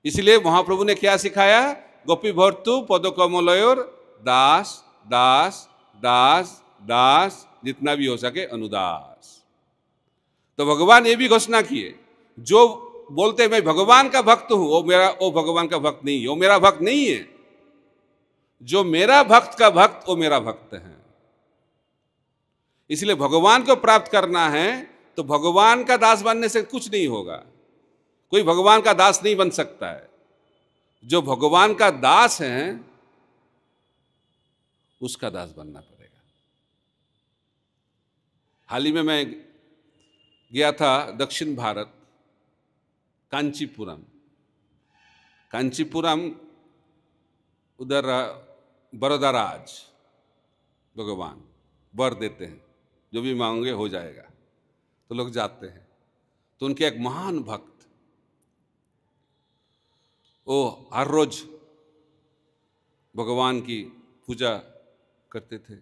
इसलिए महाप्रभु ने क्या सिखाया? गोपी भर्तु पदकमलयोर दास दास दास दास, जितना भी हो सके अनुदास। तो भगवान ये भी घोषणा किए, जो बोलते मैं भगवान का भक्त हूं वो भगवान का भक्त नहीं है, वो मेरा भक्त नहीं है। जो मेरा भक्त का भक्त वो मेरा भक्त है। इसलिए भगवान को प्राप्त करना है तो भगवान का दास बनने से कुछ नहीं होगा। कोई भगवान का दास नहीं बन सकता है। जो भगवान का दास है उसका दास बनना पड़ेगा। हाल ही में मैं गया था दक्षिण भारत, कांचीपुरम। कांचीपुरम उधर बरोदाराज भगवान वर देते हैं, जो भी मांगोगे हो जाएगा। तो लोग जाते हैं। तो उनके एक महान भक्त वो हर रोज भगवान की पूजा करते थे।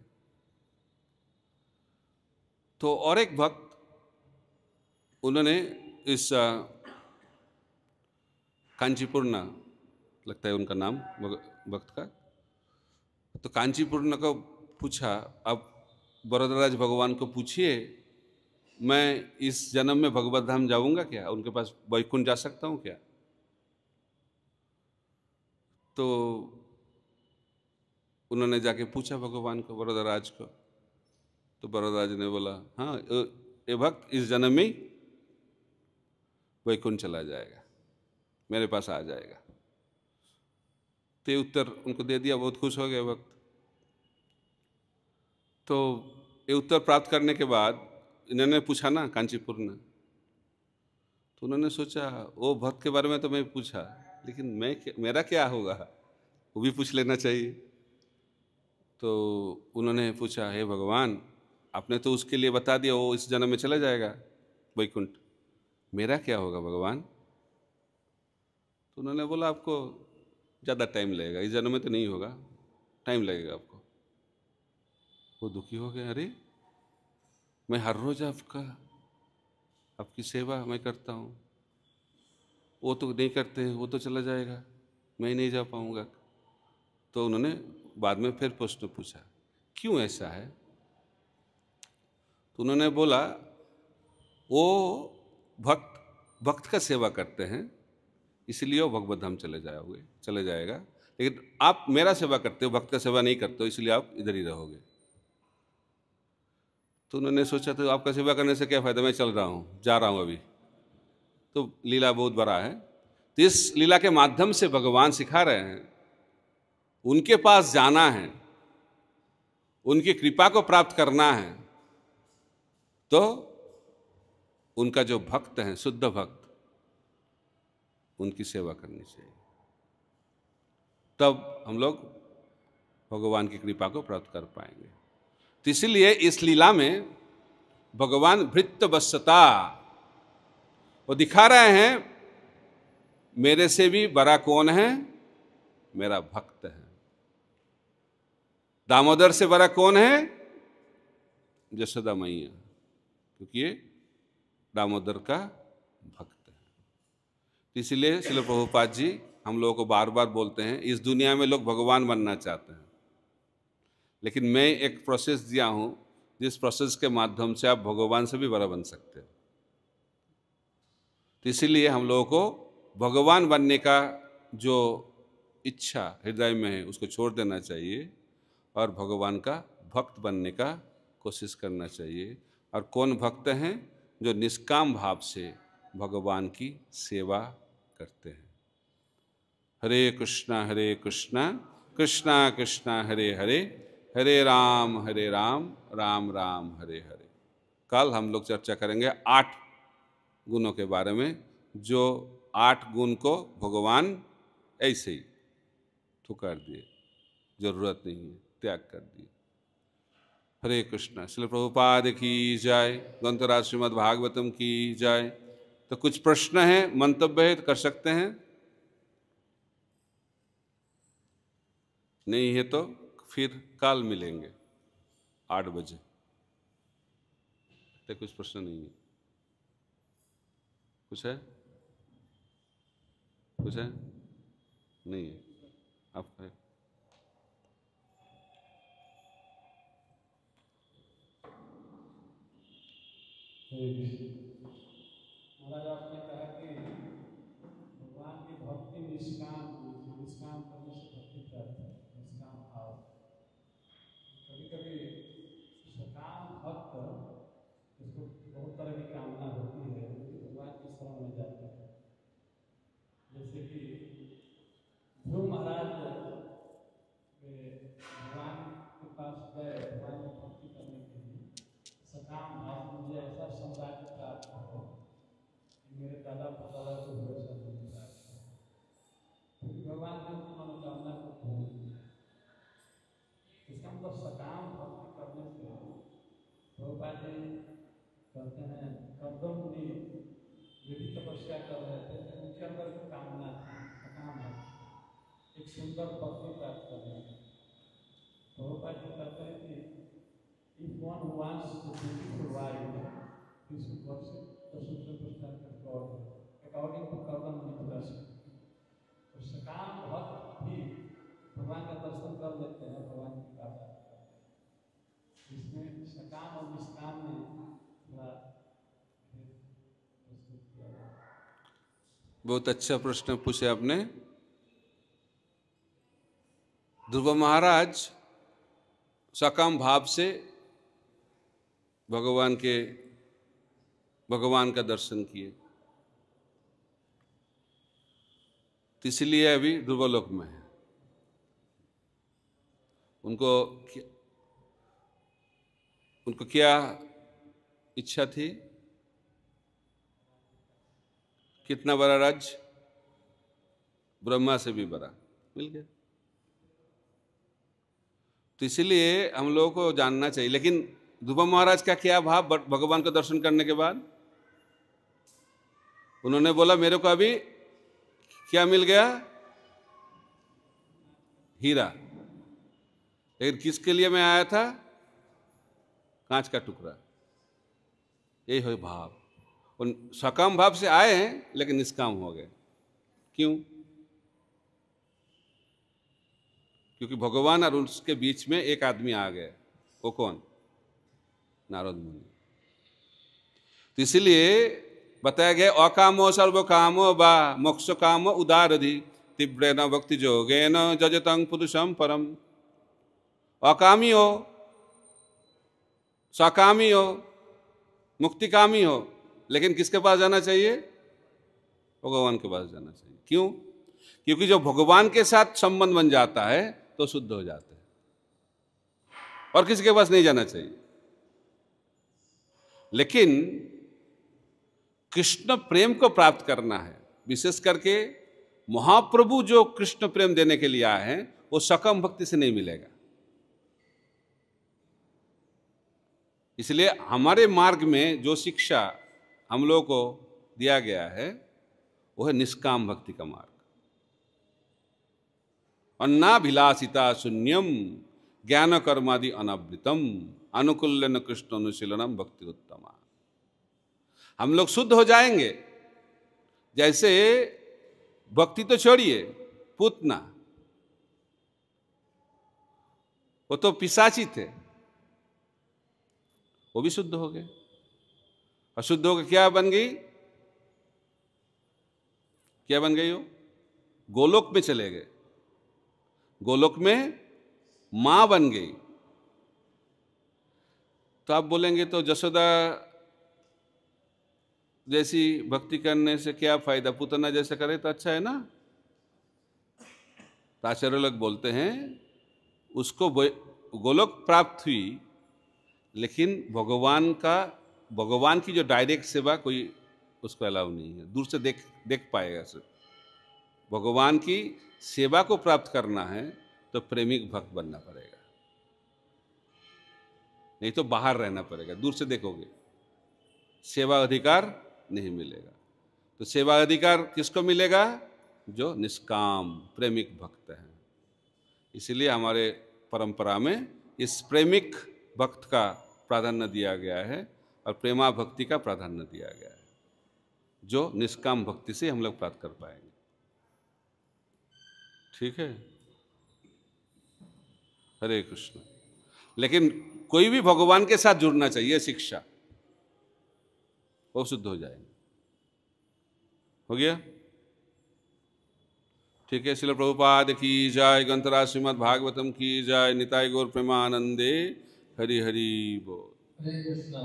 तो और एक भक्त, उन्होंने इस कांचीपुरना लगता है उनका नाम भक्त का, तो कांचीपुरना को पूछा, अब बरोदराज भगवान को पूछिए मैं इस जन्म में भगवत धाम जाऊंगा क्या? उनके पास वैकुंठ जा सकता हूं क्या? तो उन्होंने जाके पूछा भगवान को, बरोदराज को। तो बरोदराज ने बोला हाँ, ये भक्त इस जन्म में वैकुंठ चला जाएगा, मेरे पास आ जाएगा। तो ये उत्तर उनको दे दिया, बहुत खुश हो गए भक्त। तो ये उत्तर प्राप्त करने के बाद इन्होंने पूछा ना कांचीपुर ने, तो उन्होंने सोचा वो भक्त के बारे में तो मैं पूछा, लेकिन मेरा क्या होगा, वो भी पूछ लेना चाहिए। तो उन्होंने पूछा, हे भगवान, आपने तो उसके लिए बता दिया वो इस जन्म में चला जाएगा वैकुंठ, मेरा क्या होगा भगवान? तो उन्होंने बोला आपको ज़्यादा टाइम लगेगा, इस जन्म में तो नहीं होगा, टाइम लगेगा आपको। वो दुखी हो गए, अरे मैं हर रोज़ आपकी सेवा मैं करता हूँ, वो तो नहीं करते हैं, वो तो चला जाएगा, मैं नहीं जा पाऊँगा। तो उन्होंने बाद में फिर प्रश्न पूछा, क्यों ऐसा है? तो उन्होंने बोला वो भक्त का सेवा करते हैं इसलिए वो भगवत धाम चले जाएगा, लेकिन आप मेरा सेवा करते हो, भक्त का सेवा नहीं करते हो, इसलिए आप इधर ही रहोगे। तो उन्होंने सोचा तो आपका सेवा करने से क्या फायदा, मैं चल रहा हूँ, जा रहा हूँ अभी। तो लीला बहुत बड़ा है। तो इस लीला के माध्यम से भगवान सिखा रहे हैं, उनके पास जाना है, उनकी कृपा को प्राप्त करना है, तो उनका जो भक्त है, शुद्ध भक्त, उनकी सेवा करनी चाहिए, तब हम लोग भगवान की कृपा को प्राप्त कर पाएंगे। तो इसलिए इस लीला में भगवान भृत्यवशता वो दिखा रहे हैं, मेरे से भी बड़ा कौन है? मेरा भक्त है। दामोदर से बड़ा कौन है? यशोदा मैया, क्योंकि ये दामोदर का भक्त है। इसलिए श्रील प्रभुपाद जी हम लोगों को बार बार बोलते हैं, इस दुनिया में लोग भगवान बनना चाहते हैं, लेकिन मैं एक प्रोसेस दिया हूं, जिस प्रोसेस के माध्यम से आप भगवान से भी बड़ा बन सकते हो। तो इसीलिए हम लोगों को भगवान बनने का जो इच्छा हृदय में है उसको छोड़ देना चाहिए और भगवान का भक्त बनने का कोशिश करना चाहिए। और कौन भक्त हैं? जो निष्काम भाव से भगवान की सेवा करते हैं। हरे कृष्णा कृष्णा कृष्णा हरे हरे, हरे राम राम राम हरे हरे। कल हम लोग चर्चा करेंगे 8 गुणों के बारे में, जो 8 गुण को भगवान ऐसे ही ठुकार दिए, जरूरत नहीं है, त्याग कर दिए। हरे कृष्णा। श्रील प्रभुपाद की जय। ग्रंथराज श्रीमद् भागवतम की जय। तो कुछ प्रश्न हैं, मंतव्य है तो कर सकते हैं, नहीं है तो फिर कल मिलेंगे 8 बजे। तो कुछ प्रश्न नहीं है? कुछ है? कुछ है? नहीं है? आपका है? महाराज आपने कहा कि भगवान की भक्ति निष्काम करने से भक्ति प्राप्त है, निष्काम भाव। कभी कभी सकाम भक्त, इसको बहुत तरह की कामना होती है, लेकिन भगवान की शरण में जाते हैं। जैसे कि ध्रुव महाराज भगवान के पास गए भगवान की भक्ति करने के लिए, सकाम भाव, मुझे ऐसा साम्राज्य प्राप्त हो, मेरे दादा परदादा को भरोसा नहीं प्राप्त हो, क्योंकि भगवान ने उनकी मनोकामना को पूर्ण किया। इसका मतलब सकाम भक्ति करने से प्रभुपाद जी कहते हैं, कर्दम मुनि ये भी तपस्या कर रहे थे, उनके अंदर की कामना थी सकाम भक्ति, एक सुंदर पत्नी प्राप्त करने की। प्रभुपाद जी कहते हैं कि if one wants to beautiful wife, he should worship the Supreme God according to Kardam मुनि philosophy। तो सकाम भक्त भी भगवान का दर्शन कर लेते हैं, भगवान की प्रार्थना करते हैं। इसमें सकाम और निष्काम में थोड़ा प्रस्तुत किया गया। बहुत अच्छा प्रश्न पूछे आपने। ध्रुव महाराज सकाम भाव से भगवान का दर्शन किए, तो इसलिए अभी ध्रुवलोक में है। उनको क्या इच्छा थी? कितना बड़ा राज्य? ब्रह्मा से भी बड़ा मिल गया। तो इसलिए हम लोगों को जानना चाहिए। लेकिन ध्रुव महाराज का क्या भाव भगवान का दर्शन करने के बाद? उन्होंने बोला मेरे को अभी क्या मिल गया? हीरा। लेकिन किसके लिए मैं आया था? कांच का टुकड़ा। यही हो भाव। उन सकाम भाव से आए हैं लेकिन निष्काम हो गए। क्यों? क्योंकि भगवान और उसके बीच में एक आदमी आ गए। वो कौन? नारद मुनि। तो इसलिए बताया गया अकामो सर्व कामो बा मोक्ष काम उदारधि तीव्रेन भक्ति जोगेन जजतं पुरुषं परम। अकामी हो, सकामी हो, मुक्तिकामी हो, लेकिन किसके पास जाना चाहिए? भगवान के पास जाना चाहिए। क्यों? क्योंकि जो भगवान के साथ संबंध बन जाता है तो शुद्ध हो जाते हैं, और किसी के पास नहीं जाना चाहिए। लेकिन कृष्ण प्रेम को प्राप्त करना है, विशेष करके महाप्रभु जो कृष्ण प्रेम देने के लिए आए हैं, वो सकम भक्ति से नहीं मिलेगा। इसलिए हमारे मार्ग में जो शिक्षा हम लोगों को दिया गया है वो है निष्काम भक्ति का मार्ग। अन्नाभिलाषिता शून्यम ज्ञान कर्मादि अनवृतम अनुकूल्यन कृष्ण अनुशीलनम भक्ति उत्तमा। हम लोग शुद्ध हो जाएंगे। जैसे भक्ति तो छोड़िए, पूतना वो तो पिशाची थे, वो भी शुद्ध हो गए। अशुद्ध होकर क्या बन गई? क्या बन गई? वो गोलोक में चले गए। गोलोक में मां बन गई। तो आप बोलेंगे तो जशोदा जैसी भक्ति करने से क्या फायदा? पूतना जैसे करे तो अच्छा है ना। तो आचार्य लोग बोलते हैं उसको गोलोक प्राप्त हुई, लेकिन भगवान की जो डायरेक्ट सेवा कोई उसको अलाउ नहीं है, दूर से देख पाएगा सिर्फ। भगवान की सेवा को प्राप्त करना है तो प्रेमिक भक्त बनना पड़ेगा, नहीं तो बाहर रहना पड़ेगा, दूर से देखोगे सेवा अधिकार नहीं मिलेगा। तो सेवा अधिकार किसको मिलेगा? जो निष्काम प्रेमिक भक्त हैं। इसीलिए हमारे परंपरा में इस प्रेमिक भक्त का प्राधान्य दिया गया है और प्रेमा भक्ति का प्राधान्य दिया गया है, जो निष्काम भक्ति से हम लोग प्राप्त कर पाएंगे। ठीक है, हरे कृष्ण। लेकिन कोई भी भगवान के साथ जुड़ना चाहिए, शिक्षा, वो शुद्ध हो जाएंगे। हो गया? ठीक है। श्रील प्रभुपाद की जय, ग्रंथराज श्रीमद् भागवतम की जय, निताय गौर प्रेमानंदे, हरि हरि बोल। हरे कृष्णा।